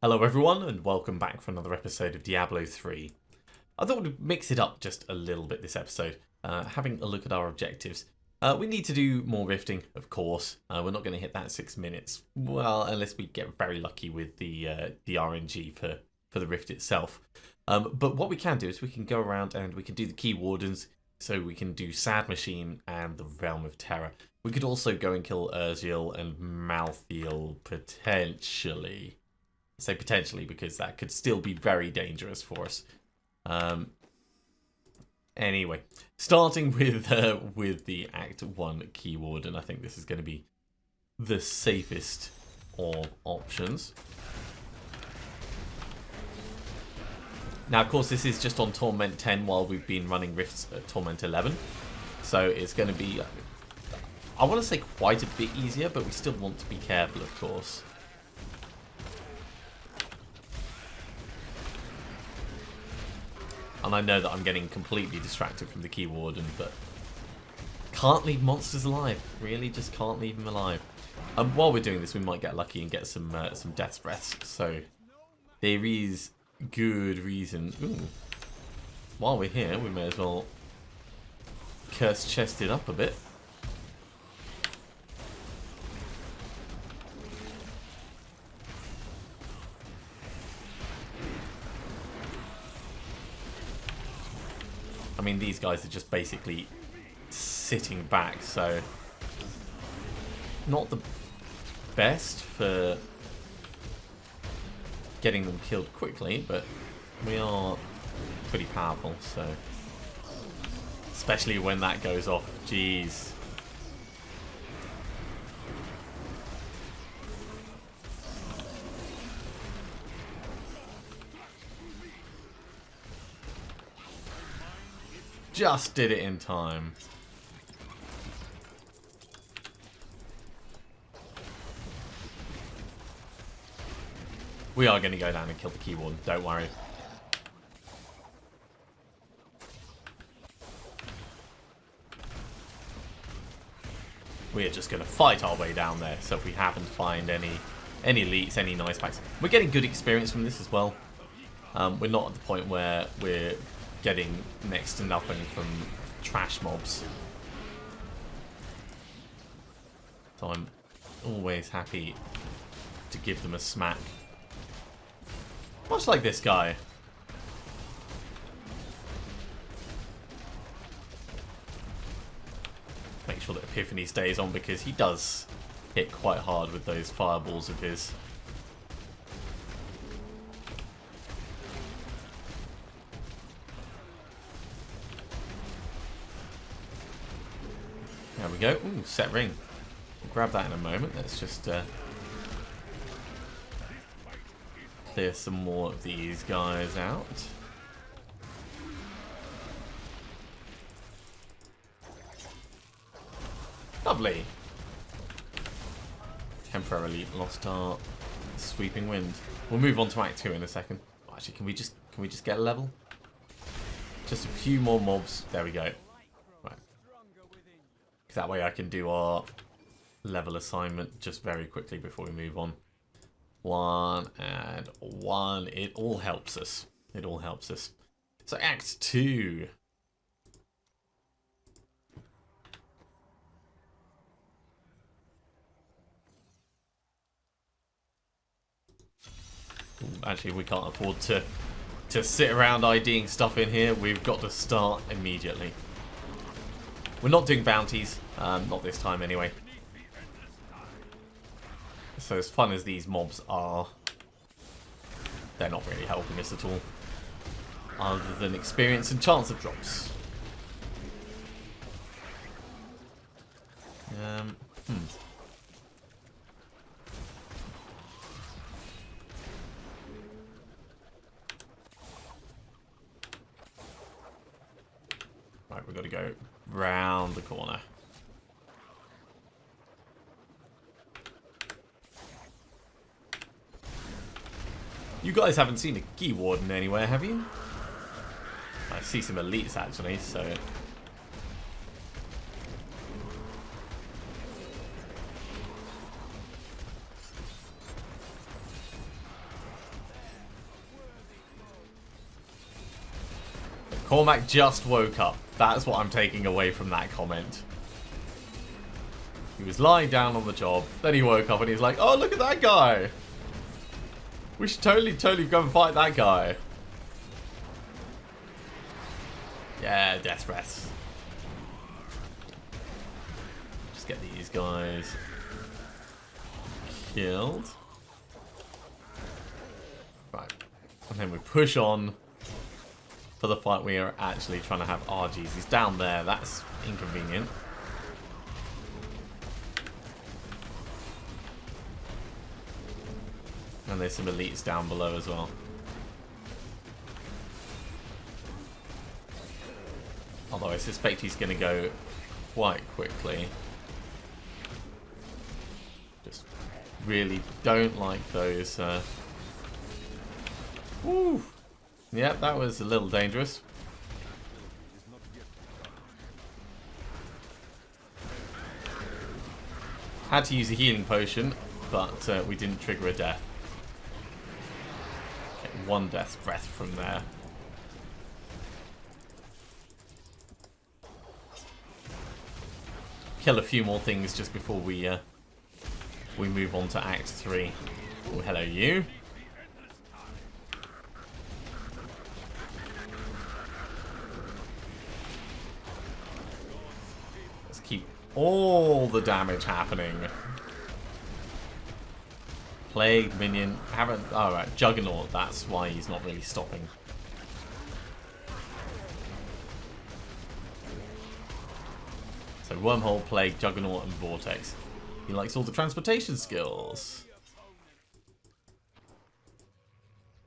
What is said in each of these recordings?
Hello everyone and welcome back for another episode of Diablo 3. I thought we'd mix it up just a little bit this episode, having a look at our objectives. We need to do more rifting, of course. We're not going to hit that 6 minutes, well, unless we get very lucky with the RNG for the rift itself. But what we can do is we can go around and we can do the key wardens, so we can do Sad Machine and the Realm of Terror. We could also go and kill Urziel and Malthael potentially. I say potentially because that could still be very dangerous for us. Anyway, starting with the Act 1 key warden, I think this is going to be the safest of options. Now, of course, this is just on Torment 10 while we've been running rifts at Torment 11. So it's going to be, I want to say quite a bit easier, but we still want to be careful, of course. And I know that I'm getting completely distracted from the key warden, but can't leave monsters alive. Really, just can't leave them alive. While we're doing this, we might get lucky and get some death's breaths. So there is good reason. Ooh. While we're here, we may as well curse chest it up a bit. I mean, these guys are just basically sitting back, so not the best for getting them killed quickly, but we are pretty powerful, so especially when that goes off. Jeez. Just did it in time. We are going to go down and kill the key warden, don't worry. We are just going to fight our way down there, so if we happen to find any elites, any nice packs. We're getting good experience from this as well. We're not at the point where we're getting next to nothing from trash mobs. So I'm always happy to give them a smack. Much like this guy. Make sure that Epiphany stays on because he does hit quite hard with those fireballs of his. There we go. Ooh, set ring. We'll grab that in a moment. Let's just clear some more of these guys out. Lovely. Temporarily lost our sweeping wind. We'll move on to Act 2 in a second. Actually, can we just get a level? Just a few more mobs. There we go. That way I can do our level assignment just very quickly before we move on. 1 and 1. It all helps us. It all helps us. So Act 2. Ooh, actually, we can't afford to sit around IDing stuff in here. We've got to start immediately. We're not doing bounties, not this time anyway. So as fun as these mobs are, they're not really helping us at all. Other than experience and chance of drops. Right, we've got to go round the corner. You guys haven't seen a key warden anywhere, have you? I see some elites actually, so Cormac just woke up. That's what I'm taking away from that comment. He was lying down on the job, then he woke up and he's like, oh, look at that guy. We should totally go and fight that guy. Yeah, death breaths. Just get these guys killed. Right. And then we push on for the fight we are actually trying to have. Oh, geez, he's down there. That's inconvenient. And there's some elites down below as well. Although I suspect he's going to go quite quickly. Just really don't like those. Woo! Yep, that was a little dangerous. Had to use a healing potion, but we didn't trigger a death. Okay, one death's breath from there. Kill a few more things just before we move on to Act 3. Oh, hello you. Let's keep all the damage happening. Plague, minion, haven't... Alright, Juggernaut, that's why he's not really stopping. So Wormhole, Plague, Juggernaut, and Vortex. He likes all the transportation skills.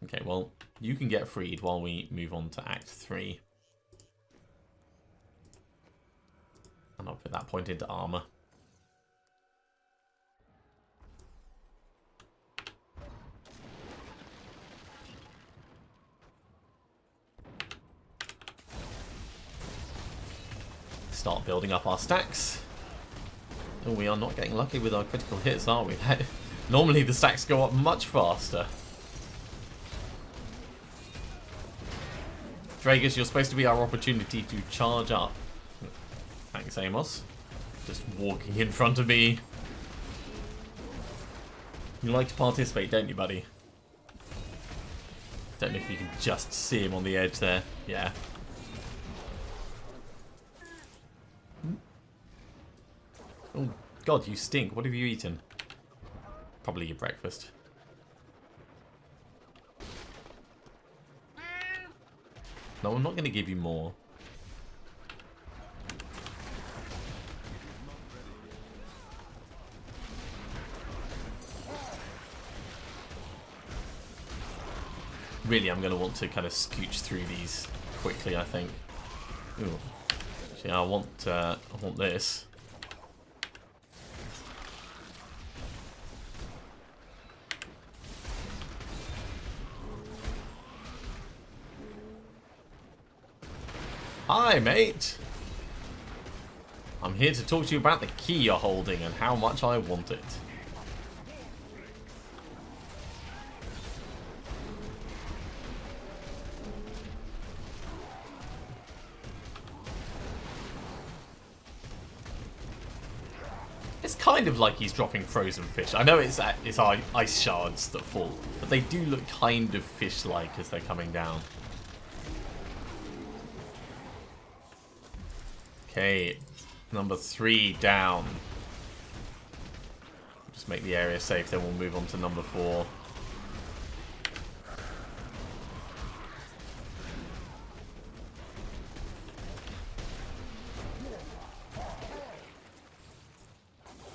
Okay, well, you can get freed while we move on to Act 3. And I'll put that point into armor. Start building up our stacks. Oh, we are not getting lucky with our critical hits, are we? Normally the stacks go up much faster. Dragus, you're supposed to be our opportunity to charge up. Thanks, Amos. Just walking in front of me. You like to participate, don't you, buddy? Don't know if you can just see him on the edge there. Yeah. Oh, God, you stink. What have you eaten? Probably your breakfast. No, I'm not going to give you more. Really, I'm going to want to kind of scooch through these quickly, I think. Ooh. Actually, I want this. Hi, mate. I'm here to talk to you about the key you're holding and how much I want it. It's kind of like he's dropping frozen fish. I know it's ice shards that fall, but they do look kind of fish-like as they're coming down. Okay, number 3 down. Just make the area safe, then we'll move on to number 4.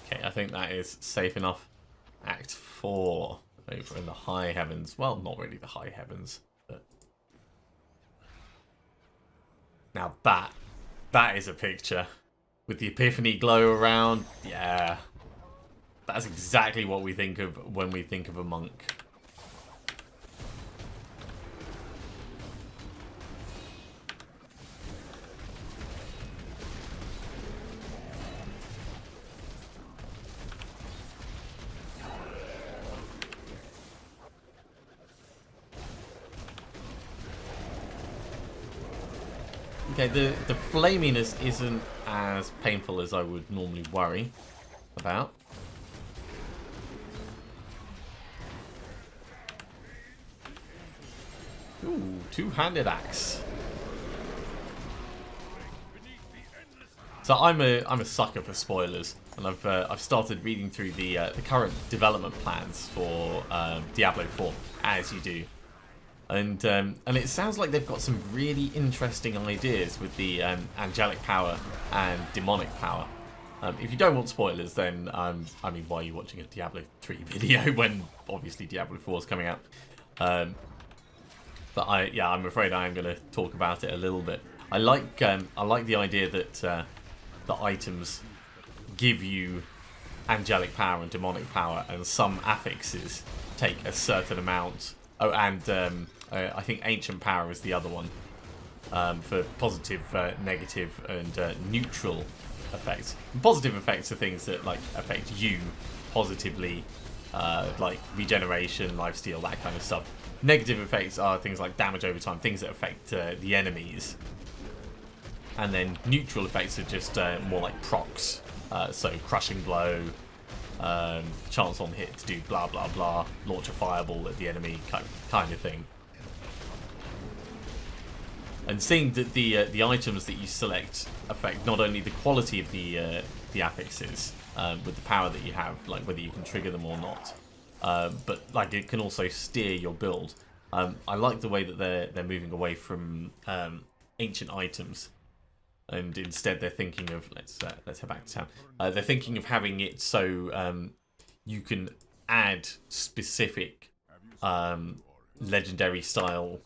Okay, I think that is safe enough. Act 4, over in the high heavens. Well, not really the high heavens, but... Now that is a picture. With the epiphany glow around. Yeah. That's exactly what we think of when we think of a monk. Okay, the flaminess isn't as painful as I would normally worry about. Ooh, two-handed axe. So I'm a sucker for spoilers, and I've started reading through the current development plans for Diablo 4, as you do. And it sounds like they've got some really interesting ideas with the angelic power and demonic power. If you don't want spoilers, then I mean, why are you watching a Diablo 3 video when obviously Diablo 4 is coming out? But I'm afraid I am going to talk about it a little bit. I like the idea that the items give you angelic power and demonic power, and some affixes take a certain amount. Oh, and I think ancient power is the other one for positive, negative, and neutral effects. And positive effects are things that like affect you positively, like regeneration, lifesteal, that kind of stuff. Negative effects are things like damage over time, things that affect the enemies. And then neutral effects are just more like procs. So crushing blow, chance on hit to do blah blah blah, launch a fireball at the enemy kind of thing. And seeing that the items that you select affect not only the quality of the affixes with the power that you have, like whether you can trigger them or not, but like it can also steer your build. I like the way that they're moving away from ancient items, and instead they're thinking of let's head back to town. They're thinking of having it so you can add specific legendary style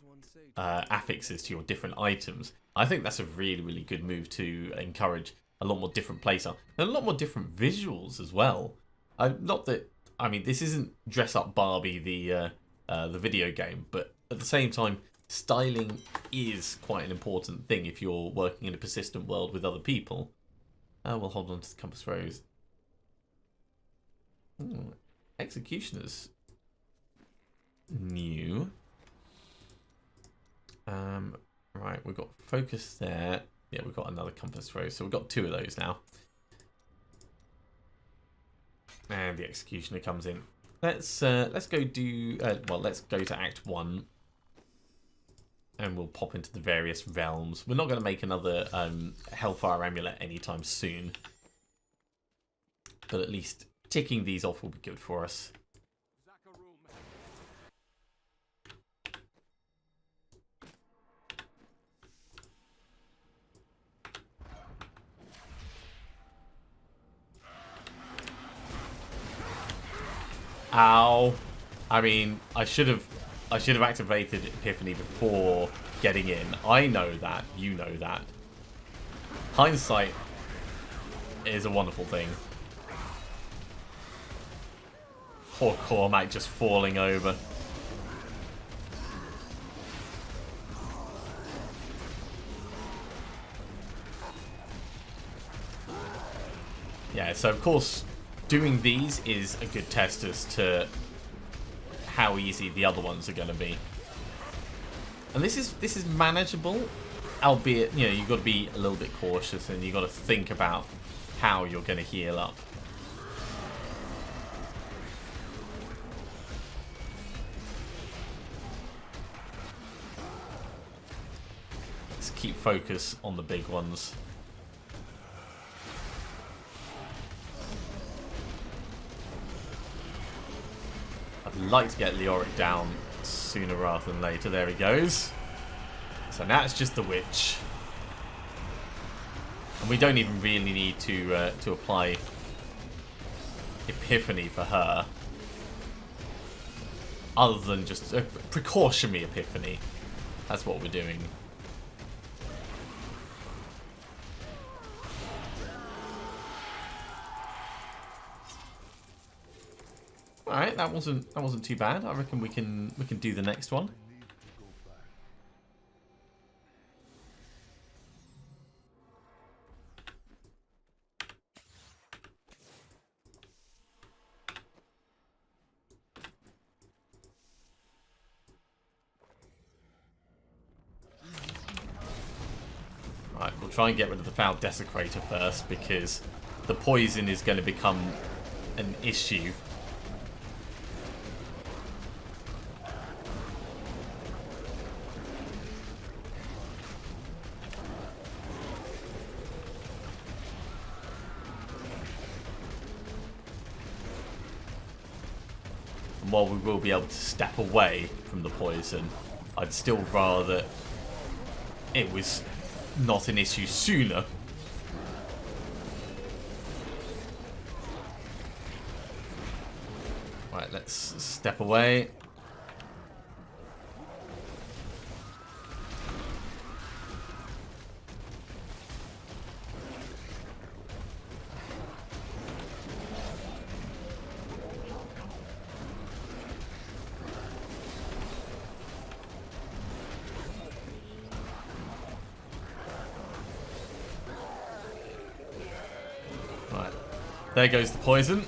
affixes to your different items. I think that's a really, really good move to encourage a lot more different playstyle and a lot more different visuals as well. Not that, I mean, this isn't Dress Up Barbie, the video game, but at the same time, styling is quite an important thing if you're working in a persistent world with other people. We'll hold on to the compass rose. Executioners. New. Right, we've got focus there. Yeah, we've got another compass rose, so we've got 2 of those now. And the executioner comes in. Let's go do let's go to Act 1, and we'll pop into the various realms. We're not going to make another Hellfire amulet anytime soon, but at least ticking these off will be good for us. Ow. I mean, I should have activated Epiphany before getting in. I know that. You know that. Hindsight is a wonderful thing. Poor Cormac just falling over. Yeah, so of course doing these is a good test as to how easy the other ones are going to be. And this is manageable, albeit, you know, you've got to be a little bit cautious and you've got to think about how you're going to heal up. Let's keep focus on the big ones. I'd like to get Leoric down sooner rather than later. There he goes. So now it's just the witch. And we don't even really need to apply Epiphany for her. Other than just a precautionary Epiphany. That's what we're doing. Alright, that wasn't too bad. I reckon we can do the next one. try and get rid of the foul desecrator first, because the poison is going to become an issue. And while we will be able to step away from the poison, I'd still rather it was not an issue sooner. Right, let's step away. Right, there goes the poison.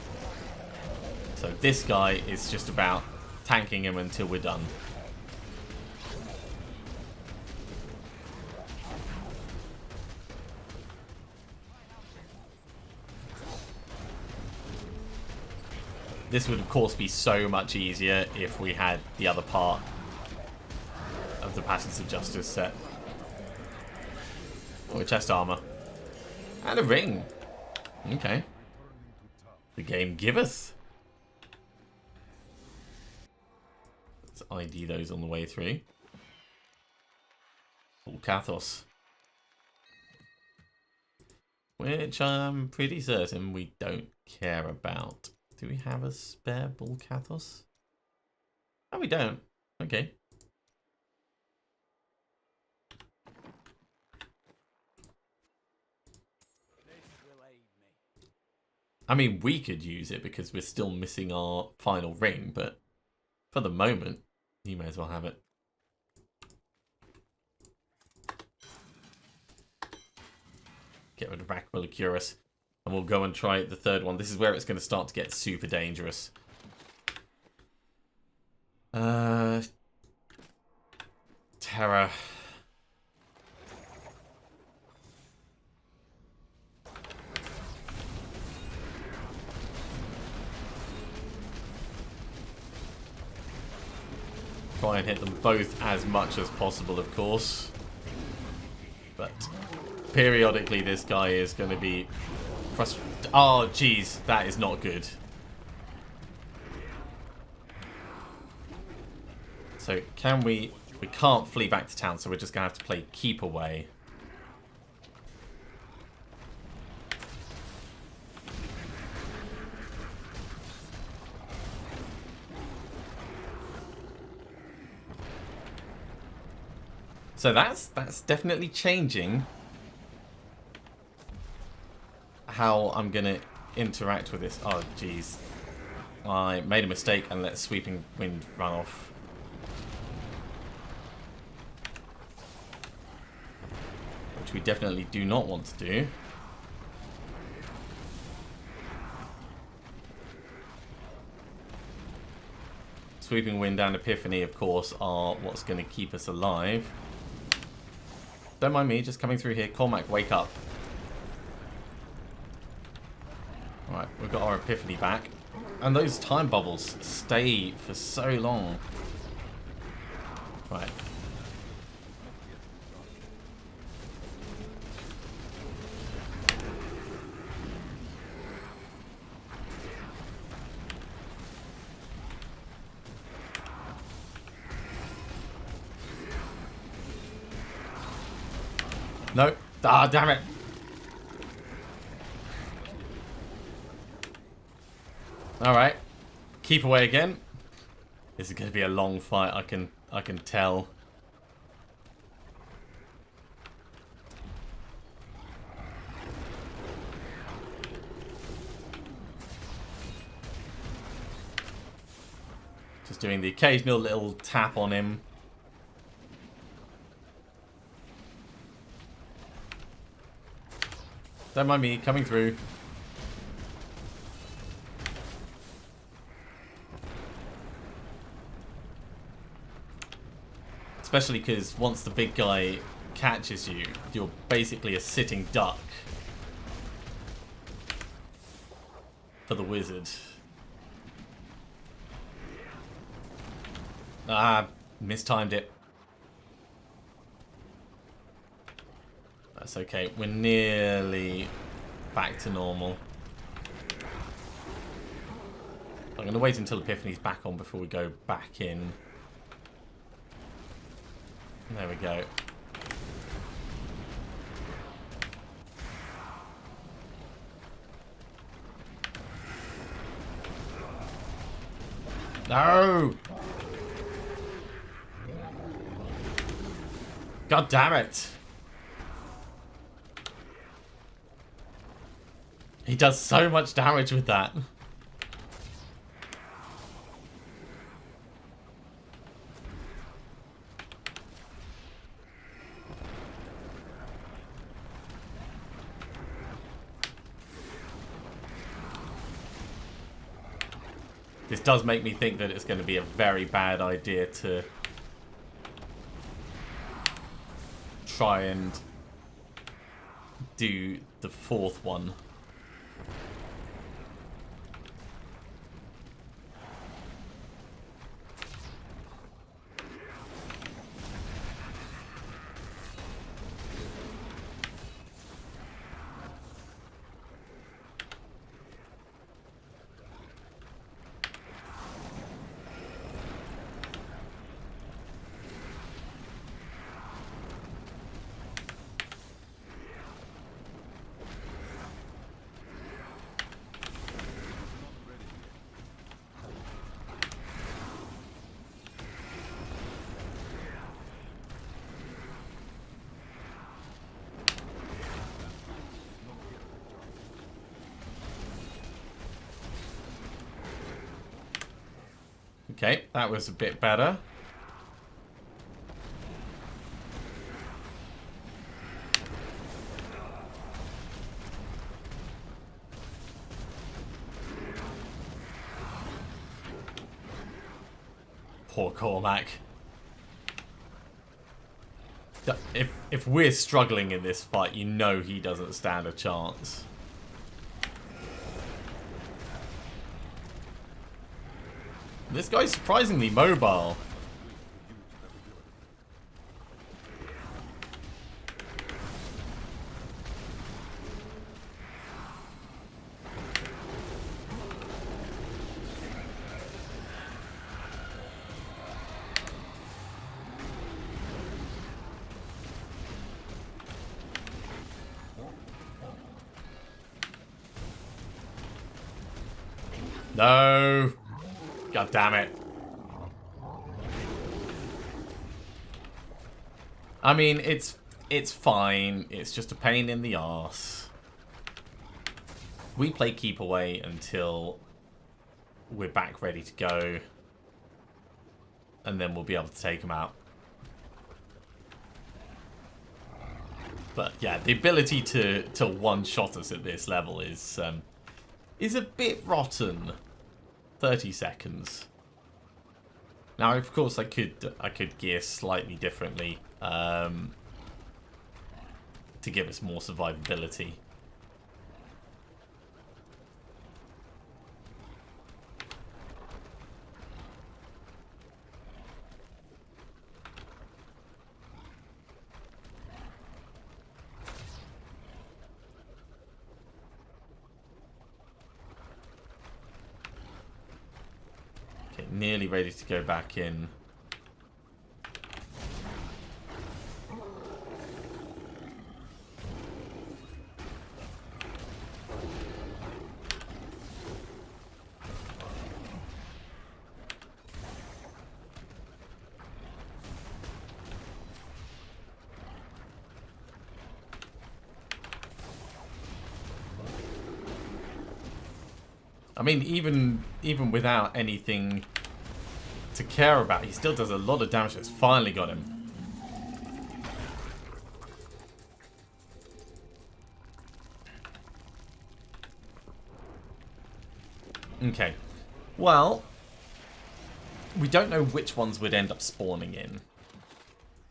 So this guy is just about tanking him until we're done. This would of course be so much easier if we had the other part of the Passions of Justice set. Oh, chest armor. And a ring. Okay. The game giveth. Let's ID those on the way through. Full Kathos. Which I'm pretty certain we don't care about. Do we have a spare Bull Kathos? Oh, we don't. Okay. I mean, we could use it because we're still missing our final ring, but for the moment, you may as well have it. Get rid of Aquilocurus, and we'll go and try the third one. This is where it's going to start to get super dangerous. Terror. Try and hit them both as much as possible, of course. But periodically this guy is going to be frustrated. Oh, jeez, that is not good. So can we can't flee back to town, so we're just going to have to play keep away. So that's definitely changing how I'm going to interact with this. Oh, jeez. I made a mistake and let Sweeping Wind run off. Which we definitely do not want to do. Sweeping Wind and Epiphany, of course, are what's going to keep us alive. Don't mind me, just coming through here. Cormac, wake up. Alright, we've got our Epiphany back. And those time bubbles stay for so long. Right. No. Ah, damn it. Alright. Keep away again. This is going to be a long fight, I can tell. Just doing the occasional little tap on him. Don't mind me, coming through. Especially because once the big guy catches you, you're basically a sitting duck for the wizard. Ah, mistimed it. That's okay. We're nearly back to normal. I'm going to wait until Epiphany's back on before we go back in. There we go. No! God damn it! He does so much damage with that. This does make me think that it's going to be a very bad idea to try and do the fourth one. Okay, that was a bit better. Poor Cormac. If we're struggling in this fight, you know he doesn't stand a chance. This guy's surprisingly mobile. No. God damn it. I mean, it's fine. It's just a pain in the arse. We play keep away until we're back ready to go. And then we'll be able to take them out. But yeah, the ability to one-shot us at this level is a bit rotten. 30 seconds. Now, of course, I could gear slightly differently to give us more survivability. Nearly ready to go back in. I mean, even without anything to care about, he still does a lot of damage. It's finally got him. Okay. Well, we don't know which ones would end up spawning in.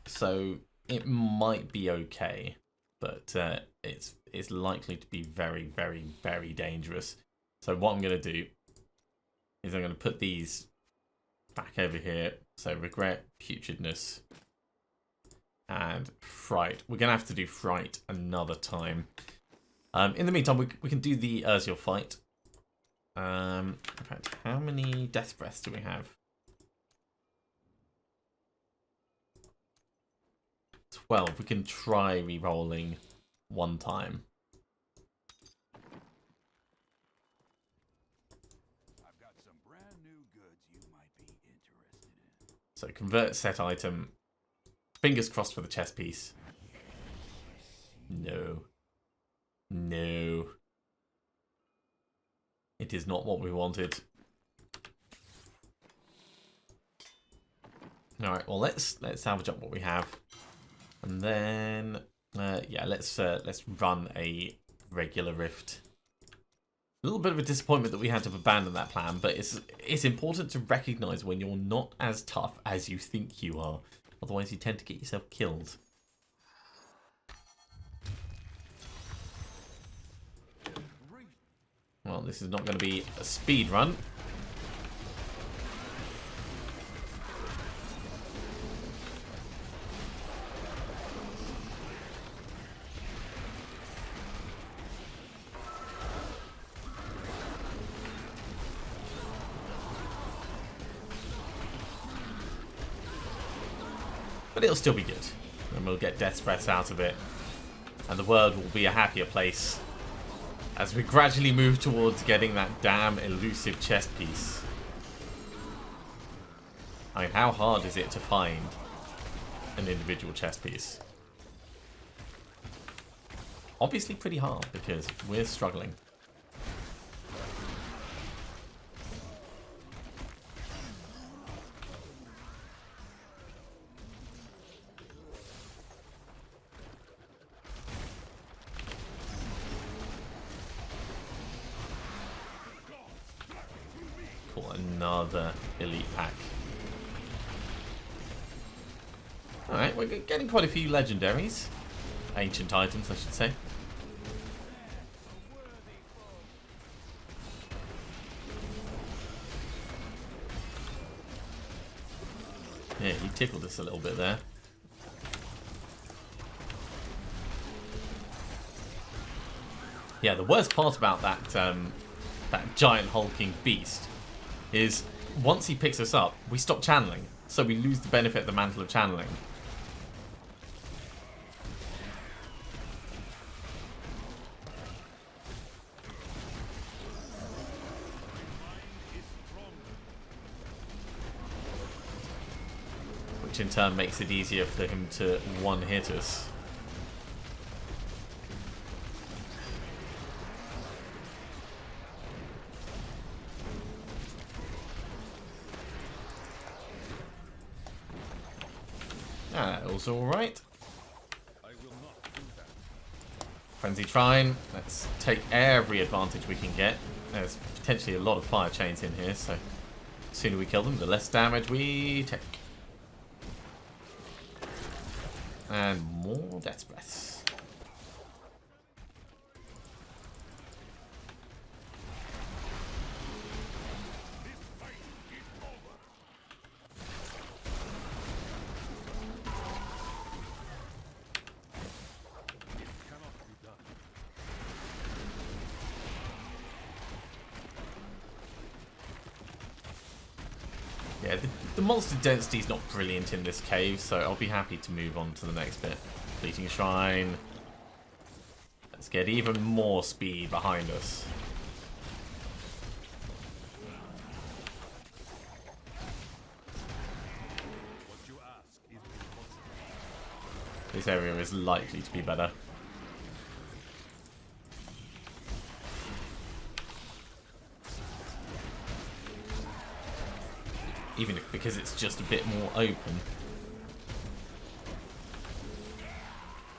So it might be okay, but it's likely to be very, very, very dangerous. So what I'm going to do is I'm going to put these back over here. So regret, putridness, and fright. We're going to have to do fright another time. In the meantime, we can do the Urziel fight. In fact, how many death breaths do we have? 12. We can try re-rolling one time. I've got some brand new goods you might be interested in. So convert set item. Fingers crossed for the chess piece. No. No. It is not what we wanted. Alright, well let's salvage up what we have. And then yeah, let's run a regular rift. A little bit of a disappointment that we had to abandon that plan, but it's important to recognise when you're not as tough as you think you are. Otherwise you tend to get yourself killed. Well, this is not going to be a speed run. But it'll still be good. And we'll get death breaths out of it. And the world will be a happier place as we gradually move towards getting that damn elusive chest piece. I mean, how hard is it to find an individual chest piece? Obviously pretty hard, because we're struggling. Another elite pack. Alright, we're getting quite a few legendaries. Ancient items, I should say. Yeah, he tickled us a little bit there. Yeah, the worst part about that that giant hulking beast is once he picks us up, we stop channeling. So we lose the benefit of the mantle of channeling. Which in turn makes it easier for him to one-hit us. That was alright. Frenzy Trine. Let's take every advantage we can get. There's potentially a lot of fire chains in here, so the sooner we kill them, the less damage we take. And more death breaths. Yeah, the monster density is not brilliant in this cave, so I'll be happy to move on to the next bit. Fleeting Shrine. Let's get even more speed behind us. This area is likely to be better. Even if, because it's just a bit more open.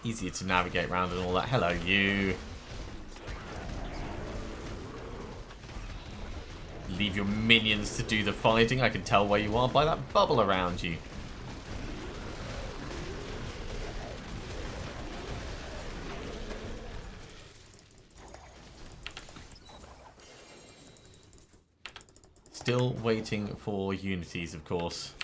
Easier to navigate around and all that. Hello, you. Leave your minions to do the fighting. I can tell where you are by that bubble around you. Still waiting for Unities, of course.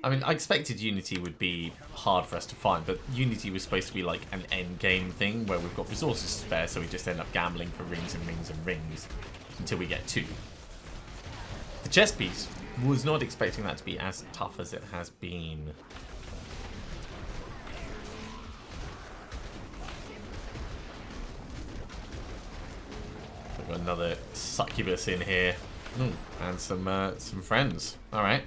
I mean, I expected Unity would be hard for us to find, but Unity was supposed to be like an end game thing where we've got resources to spare, so we just end up gambling for rings and rings and rings until we get 2. The chess piece, was not expecting that to be as tough as it has been. We've got another succubus in here. And some friends. Alright.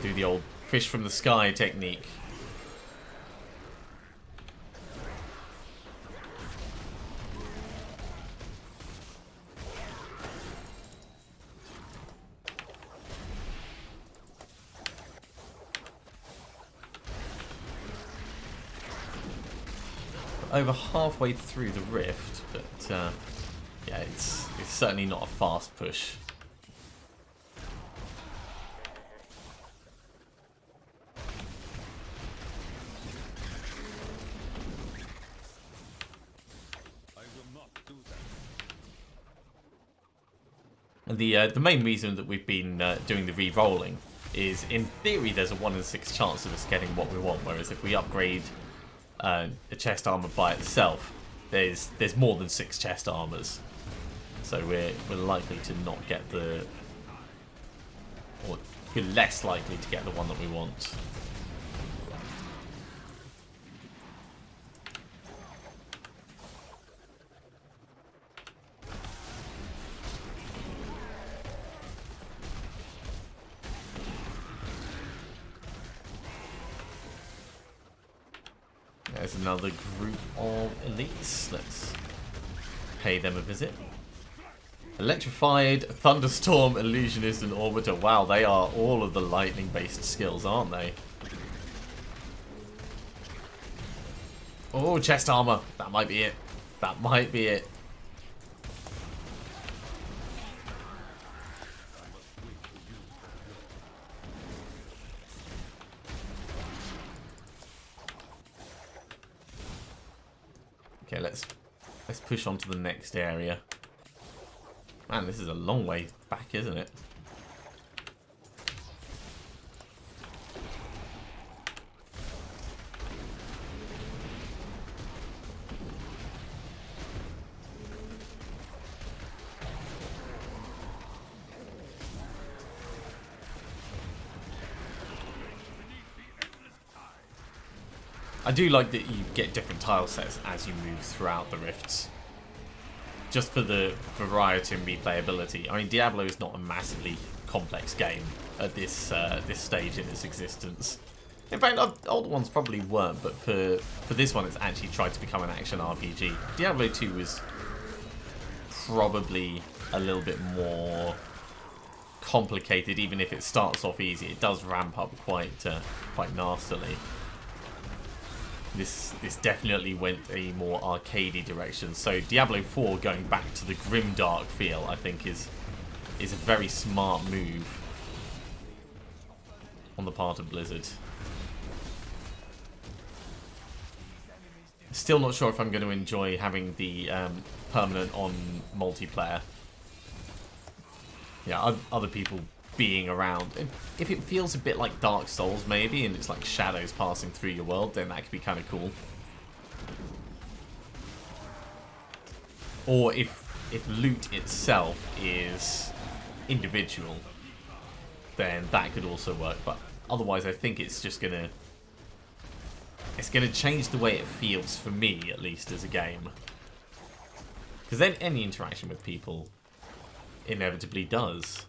Do the old fish from the sky technique. Over halfway through the rift, but yeah, it's certainly not a fast push. And the main reason that we've been doing the re-rolling is, in theory, there's a 1 in 6 chance of us getting what we want. Whereas if we upgrade a chest armor by itself, there's more than 6 chest armors, so we're likely to not get the, or we're less likely to get the one that we want. There's another group of elites. Let's pay them a visit. Electrified, Thunderstorm, Illusionist, and Orbiter. Wow, they are all of the lightning-based skills, aren't they? Oh, chest armor. That might be it. That might be it. Okay, let's push on to the next area. Man, this is a long way back, isn't it? I do like that you get different tile sets as you move throughout the rifts, just for the variety and replayability. I mean, Diablo is not a massively complex game at this this stage in its existence. In fact, older ones probably weren't, but for this one, it's actually tried to become an action RPG. Diablo 2 was probably a little bit more complicated, even if it starts off easy. It does ramp up quite nastily. This definitely went a more arcadey direction. So Diablo 4 going back to the grimdark feel, I think, is a very smart move on the part of Blizzard. Still not sure if I'm going to enjoy having the permanent on multiplayer. Yeah, other people being around. If it feels a bit like Dark Souls maybe, and it's like shadows passing through your world, then that could be kind of cool. Or if loot itself is individual, then that could also work. But otherwise, I think it's just gonna change the way it feels for me, at least as a game. Because then any interaction with people inevitably does.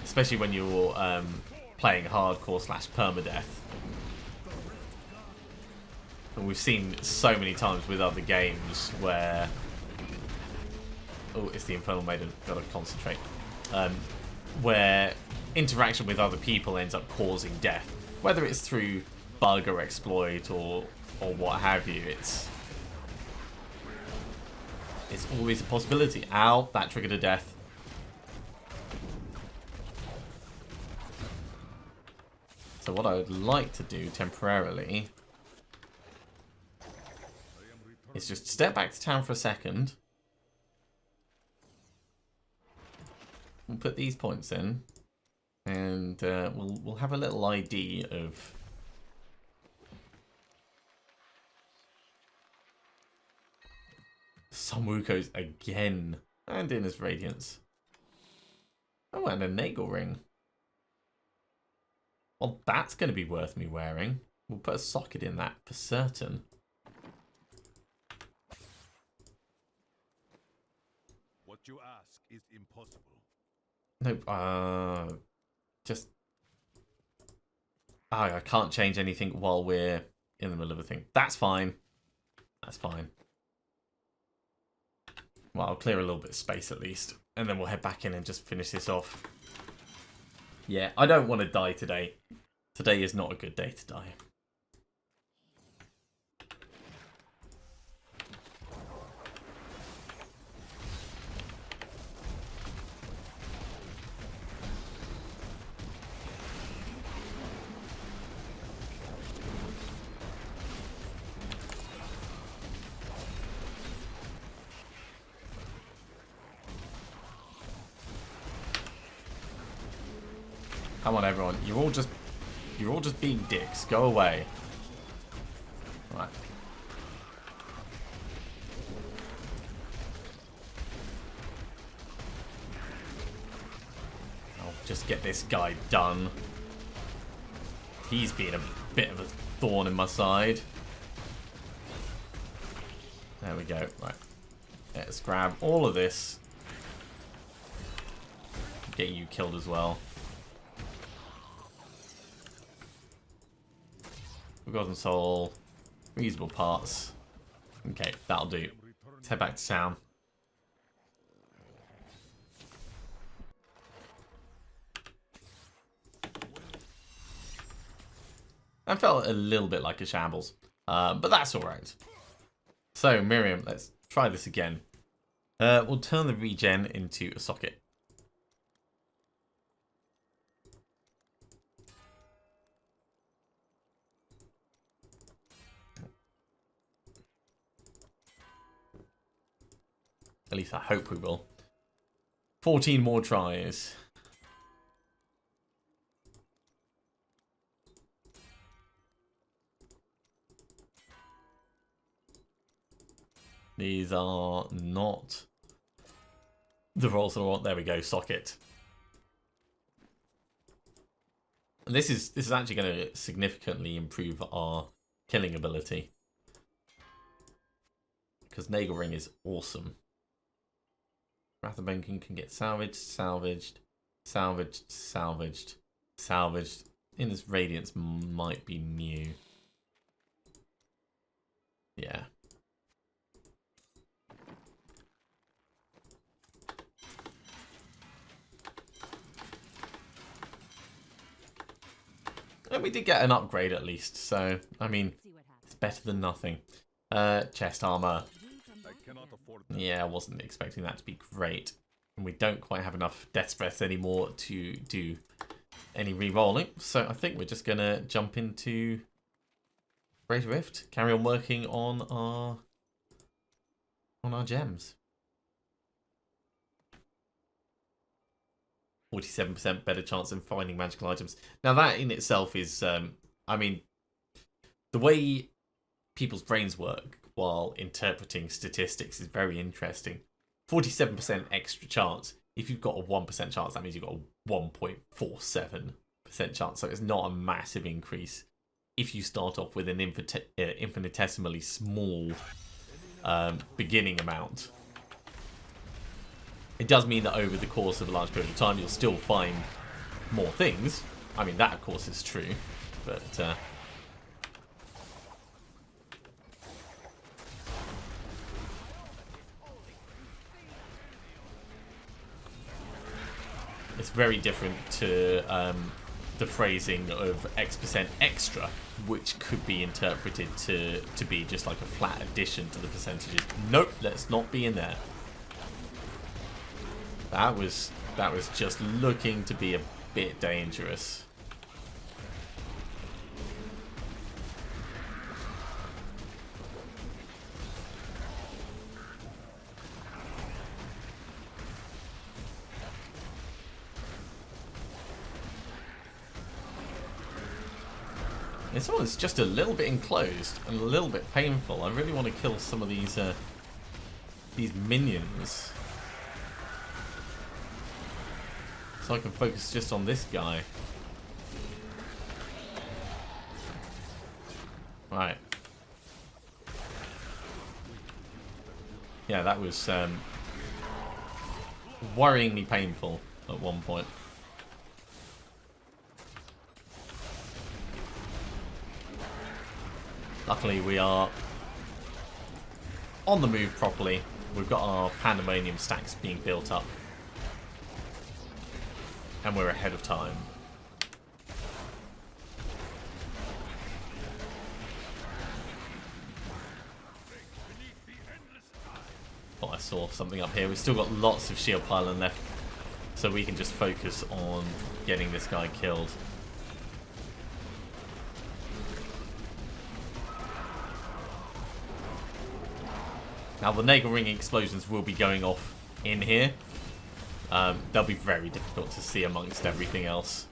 Especially when you're playing hardcore / permadeath. And we've seen so many times with other games where... Oh, it's the Infernal Maiden. Gotta concentrate. Where interaction with other people ends up causing death. Whether it's through bug or exploit or what have you, it's always a possibility. Ow, that triggered a death. So what I would like to do temporarily is just step back to town for a second. We'll put these points in, and we'll have a little ID of some Wukos again, and in his Radiance. Oh, and a Nagel ring. Well, that's going to be worth me wearing. We'll put a socket in that for certain. What you ask is impossible. Nope, just... Oh, I can't change anything while we're in the middle of a thing. That's fine. That's fine. Well, I'll clear a little bit of space at least. And then we'll head back in and just finish this off. Yeah, I don't want to die today. Today is not a good day to die. Come on, everyone. You're all just being dicks. Go away. Right. I'll just get this guy done. He's being a bit of a thorn in my side. There we go. Right. Let's grab all of this. Get you killed as well. Forgotten Soul, reasonable parts. Okay, that'll do. Let's head back to town. That felt a little bit like a shambles, but that's alright. So, Miriam, let's try this again. We'll turn the regen into a socket. At least I hope we will. 14 more tries. These are not the rolls that I want. There we go, socket. And this is actually going to significantly improve our killing ability. Because Nagel Ring is awesome. Wrath of Benkin can get salvaged, salvaged, salvaged, salvaged, salvaged. In this Radiance might be new. Yeah. And we did get an upgrade at least, so, I mean, it's better than nothing. Chest armor. Yeah, I wasn't expecting that to be great. And we don't quite have enough Death Breath anymore to do any re-rolling. So I think we're just going to jump into Greater Rift. Carry on working on our gems. 47% better chance in finding magical items. Now that in itself is, I mean, the way people's brains work while interpreting statistics is very interesting. 47% extra chance. If you've got a 1% chance, that means you've got a 1.47% chance. So it's not a massive increase if you start off with an infinitesimally small beginning amount. It does mean that over the course of a large period of time, you'll still find more things. I mean, that of course is true, but it's very different to the phrasing of X% extra, which could be interpreted to be just like a flat addition to the percentages. Nope, let's not be in there. That was just looking to be a bit dangerous. This one is just a little bit enclosed and a little bit painful. I really want to kill some of these minions, so I can focus just on this guy. Right. Yeah, that was worryingly painful at one point. Luckily, we are on the move properly. We've got our pandemonium stacks being built up. And we're ahead of time. Oh, I saw something up here. We've still got lots of shield pylon left, so we can just focus on getting this guy killed. Now, the Nagel Ring explosions will be going off in here. They'll be very difficult to see amongst everything else.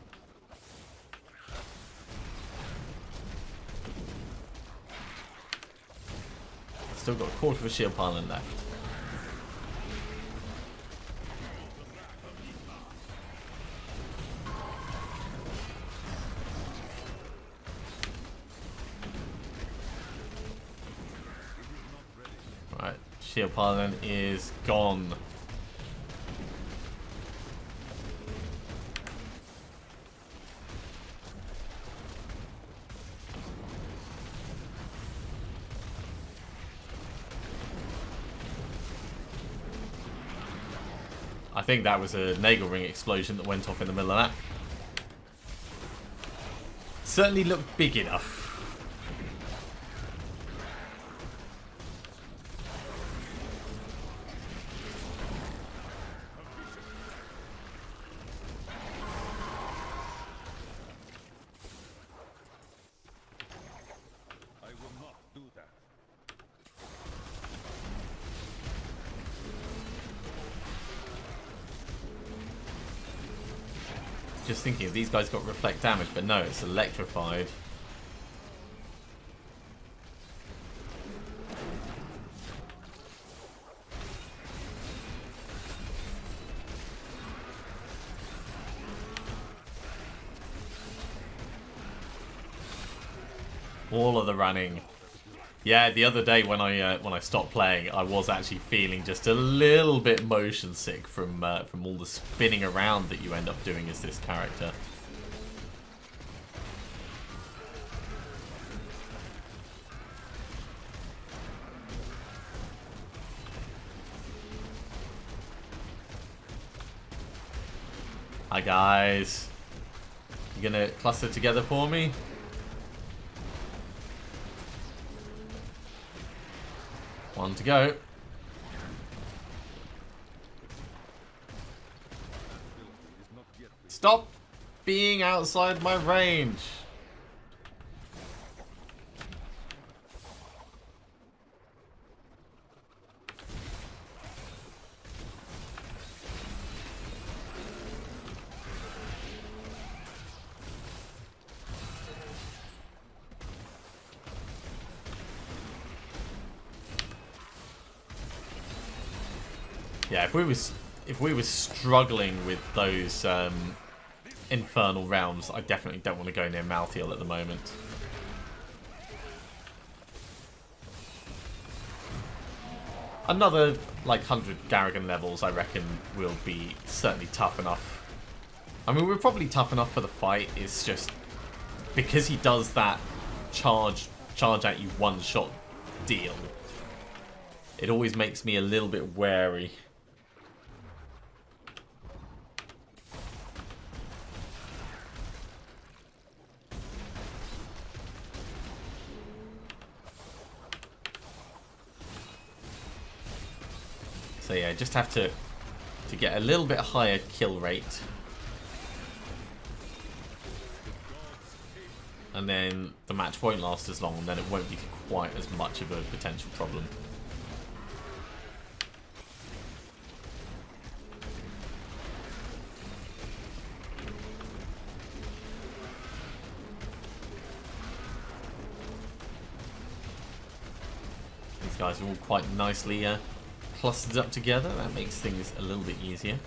Still got a quarter of a shield pylon left. Right, shield pylon is gone. I think that was a Nagel Ring explosion that went off in the middle of that. Certainly looked big enough. I will not do that. Just thinking, these guys got reflect damage, but no, it's electrified. All of the running. Yeah, the other day when I stopped playing, I was actually feeling just a little bit motion sick from all the spinning around that you end up doing as this character. Hi guys, you gonna cluster together for me? One to go. Stop being outside my range. Yeah, if we were struggling with those infernal realms, I definitely don't want to go near Malthael at the moment. Another like 100 Garrigan levels, I reckon, will be certainly tough enough. I mean, we're probably tough enough for the fight. It's just because he does that charge at you one shot deal. It always makes me a little bit wary. So yeah, just have to get a little bit higher kill rate. And then the match won't last as long, and then it won't be quite as much of a potential problem. guys are all quite nicely clustered up together. That makes things a little bit easier.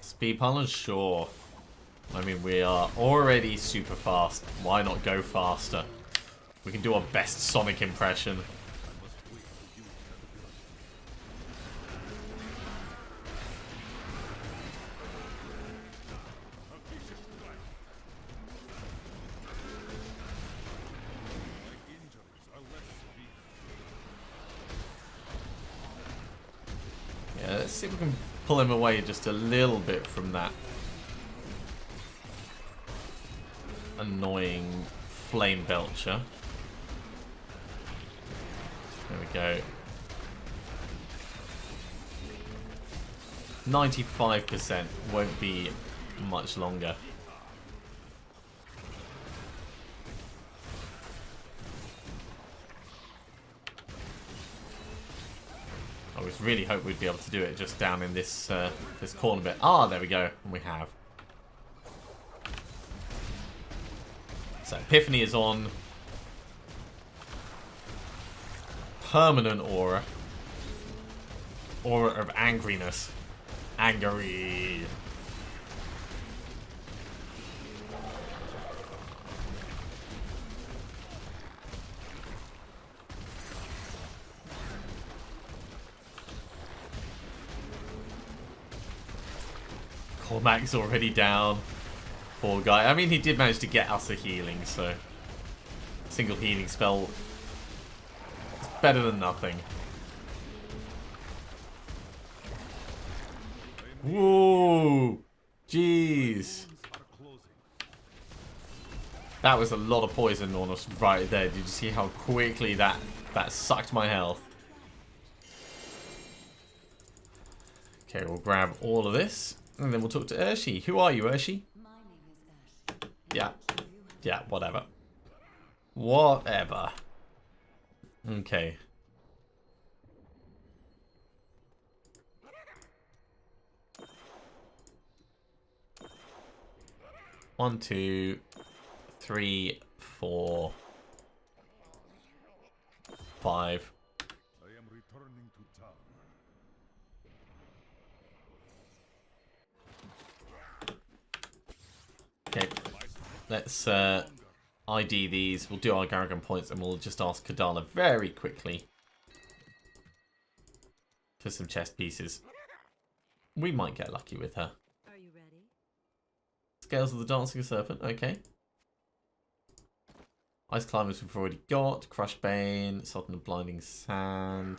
Speed pylons? Sure. I mean, we are already super fast. Why not go faster? We can do our best Sonic impression. Yeah, let's see if we can pull him away just a little bit from that annoying flame belcher. There we go. 95% won't be much longer. I was really hoping we'd be able to do it just down in this this corner bit. Ah, there we go. And we have. So Epiphany is on. Permanent aura. Aura of angriness. Angry. Cormac's already down. Poor guy. I mean, he did manage to get us a healing, so single healing spell is better than nothing. Whoa! Jeez. That was a lot of poison on us right there. Did you see how quickly that sucked my health? Okay, we'll grab all of this. And then we'll talk to Urshi. Who are you, Urshi? My name is Ash. Yeah. Yeah, whatever. Whatever. Okay. One, 2, 3, 4, 5. I am returning to town. Okay, let's ID these. We'll do our Garrigan points and we'll just ask Kadala very quickly for some chest pieces. We might get lucky with her. Are you ready? Scales of the Dancing Serpent, okay. Ice Climbers we've already got. Crush Bane, Sultan of Blinding Sand.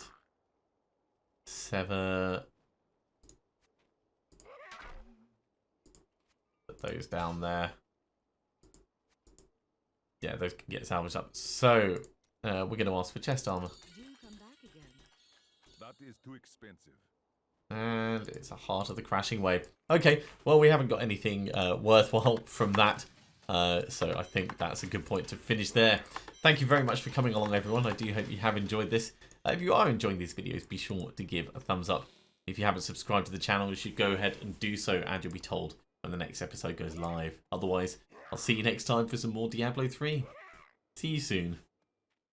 Sever. Put those down there. Yeah, those can get salvaged up. So, we're going to ask for chest armor. Do come back again. That is too expensive. And it's a Heart of the Crashing Wave. Okay, well, we haven't got anything worthwhile from that. So I think that's a good point to finish there. Thank you very much for coming along, everyone. I do hope you have enjoyed this. If you are enjoying these videos, be sure to give a thumbs up. If you haven't subscribed to the channel, you should go ahead and do so, and you'll be told when the next episode goes live. Otherwise, I'll see you next time for some more Diablo 3. See you soon.